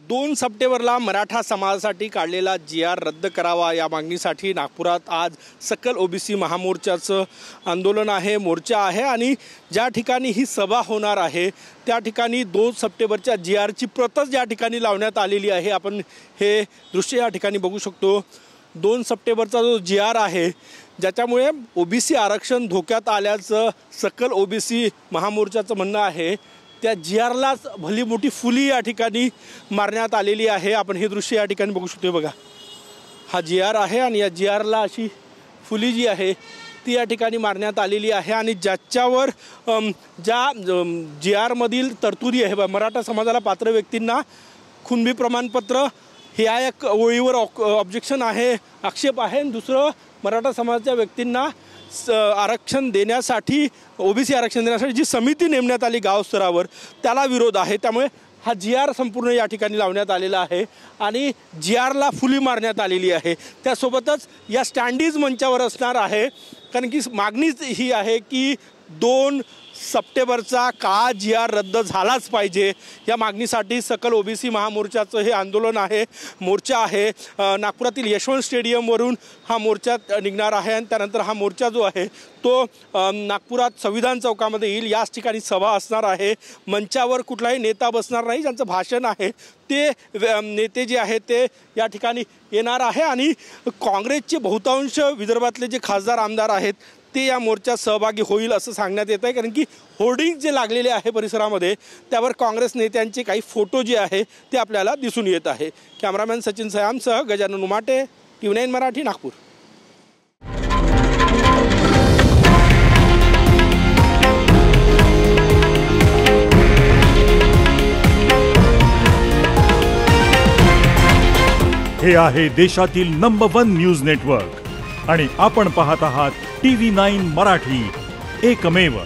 2 सप्टेंबरला मराठा समाजासाठी काढलेला जी.आर. रद्द करावा या मागणीसाठी नागपुरात आज सकल ओबीसी महामोर्चाचं आंदोलन आहे, मोर्चा आहे आणि ज्या ठिकाणी ही सभा होणार आहे त्या ठिकाणी 2 सप्टेंबरच्या जी.आरची प्रतच ज्या ठिकाणी लावण्यात आलेली आहे। आपण हे दृश्य या ठिकाणी बघू शकतो। 2 सप्टेंबरचा जो जी.आर. आहे ज्याच्यामुळे ओबीसी आरक्षण धोक्यात आल्याचं सकल ओबीसी महामोर्चाचं म्हणणं आहे। त्या जी.आरलाच भली मोठी फुली या ठिकाणी मारण्यात आलेली आहे। आपण हे दृश्य या ठिकाणी बघू शकतो। बघा, हा जी.आर. आहे आणि या जी.आरला अशी फुली जी आहे ती या ठिकाणी मारण्यात आलेली आहे आणि ज्याच्यावर ज्या जी.आरमधील तरतुदी आहे मराठा समाजाला पात्र व्यक्तींना खुनबी प्रमाणपत्र ह्या एक ओळीवर ऑब्जेक्शन आहे, आक्षेप आहे। दुसरं मराठा समाजाच्या व्यक्तींना आरक्षण देण्यासाठी ओबीसी आरक्षण देण्यासाठी जी समिती नेमण्यात आली गाव स्तरावर त्याला विरोध आहे। त्यामुळे हा जी.आर. संपूर्ण या ठिकाणी लावण्यात आलेला आहे आणि जी.आरला फुली मारण्यात आलेली आहे। त्यासोबतच या स्टँडीज मंचावर असणार आहे, कारण की मागणीच ही आहे की 2 सप्टेंबरचा का जी.आर. रद्द झालाच पाहिजे। या मागणीसाठी सकल ओबीसी महामोर्चाचं हे आंदोलन आहे, मोर्चा आहे। नागपुरातील यशवंत स्टेडियमवरून हा मोर्चा निघणार आहे आणि त्यानंतर हा मोर्चा जो आहे तो नागपुरात संविधान चौकामध्ये येईल। याच ठिकाणी सभा असणार आहे। मंचावर कुठलाही नेता बसणार नाही, ज्यांचं भाषण आहे ते नेते जे आहेत ते या ठिकाणी येणार आहे आणि काँग्रेसचे बहुतांश विदर्भातले जे खासदार आमदार आहेत ते या मोर्चात सहभागी होईल असं सांगण्यात येत आहे। कारण की होर्डिंग जे लागलेले आहे परिसरामध्ये त्यावर काँग्रेस नेत्यांचे काही फोटो जे आहे ते आपल्याला दिसून येत आहे। कॅमेरामॅन सचिन सयामसह गजानन उमाटे, TV9 मराठी, नागपूर। हे आहे देशातील नंबर 1 न्यूज नेटवर्क आणि आपण पाहत आहात TV9 मराठी, एकमेव।